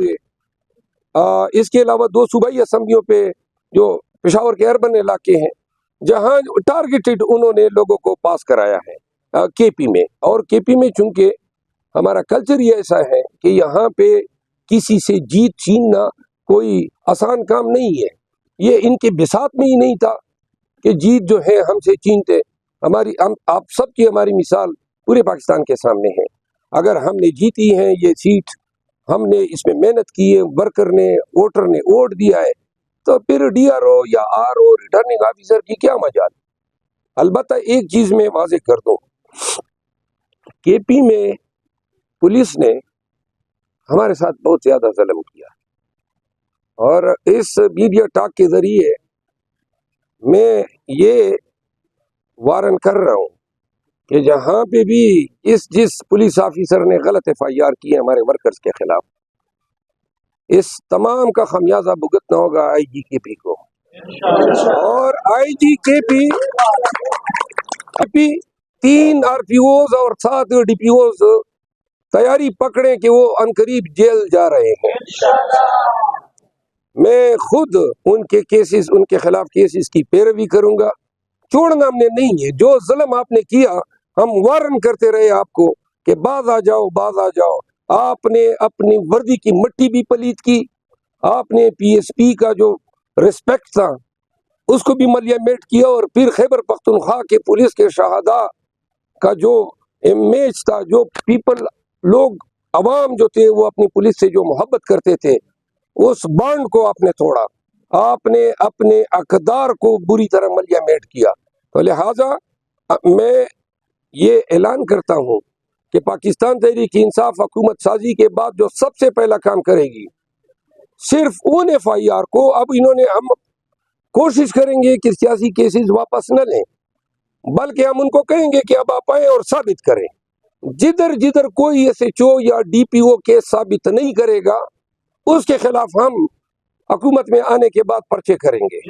ہوئے. اس کے علاوہ 2 صوبائی اسمبلیوں پہ جو پشاور کے اربن علاقے ہیں جہاں ٹارگیٹڈ انہوں نے لوگوں کو پاس کرایا ہے کے پی میں. اور کے پی میں چونکہ ہمارا کلچر یہ ایسا ہے کہ یہاں پہ کسی سے جیت چھیننا کوئی آسان کام نہیں ہے. یہ ان کے بساط میں ہی نہیں تھا کہ جیت جو ہے ہم سے چھینتے. آپ سب کی ہماری مثال پورے پاکستان کے سامنے ہے. اگر ہم نے جیتی ہے یہ سیٹ، ہم نے اس میں محنت کی ہے، ورکر نے ووٹر نے ووٹ دیا ہے، تو پھر ڈی آر او یا آر او ریٹرننگ آفیسر کی کیا مجال. البتہ ایک چیز میں واضح کر دوں، کے پی میں پولیس نے ہمارے ساتھ بہت زیادہ ظلم کیا، اور اس میڈیا ٹاک کے ذریعے میں یہ وارن کر رہا ہوں کہ جہاں پہ بھی جس پولیس آفیسر نے غلط ایف آئی آر کی ہے ہمارے ورکرز کے خلاف، اس تمام کا خمیازہ بھگتنا ہوگا آئی جی کے پی کو. اور آئی جی کے پی ابھی 3 آر پی اوز اور 7 ڈی پی اوز تیاری پکڑیں کہ وہ عنقریب جیل جا رہے ہیں. میں خود ان کے خلاف کیسز کی پیروی کروں گا. چھوڑنا ہم نے نہیں ہے. جو ظلم آپ نے کیا ہم وارن کرتے رہے آپ کو کہ باز آ جاؤ باز آ جاؤ. آپ نے اپنی وردی کی مٹی بھی پلیت کی، آپ نے پی ایس پی کا جو رسپیکٹ تھا اس کو بھی ملیہ میٹ کیا، اور پھر خیبر پختونخوا کے پولیس کے شہداء کا جو امیج تھا، جو لوگ عوام جو تھے وہ اپنی پولیس سے جو محبت کرتے تھے، اس بانڈ کو آپ نے توڑا. آپ نے اپنے اقدار کو بری طرح ملیہ میٹ کیا. تو لہٰذا میں یہ اعلان کرتا ہوں کہ پاکستان تحریک انصاف حکومت سازی کے بعد جو سب سے پہلا کام کرے گی، صرف ان ایف آئی آر کو اب ہم کوشش کریں گے کہ سیاسی کیسز واپس نہ لیں، بلکہ ہم ان کو کہیں گے کہ اب آپ آئیں اور ثابت کریں. جدھر کوئی ایس ایچ او یا ڈی پی او کیس ثابت نہیں کرے گا اس کے خلاف ہم حکومت میں آنے کے بعد پرچے کریں گے.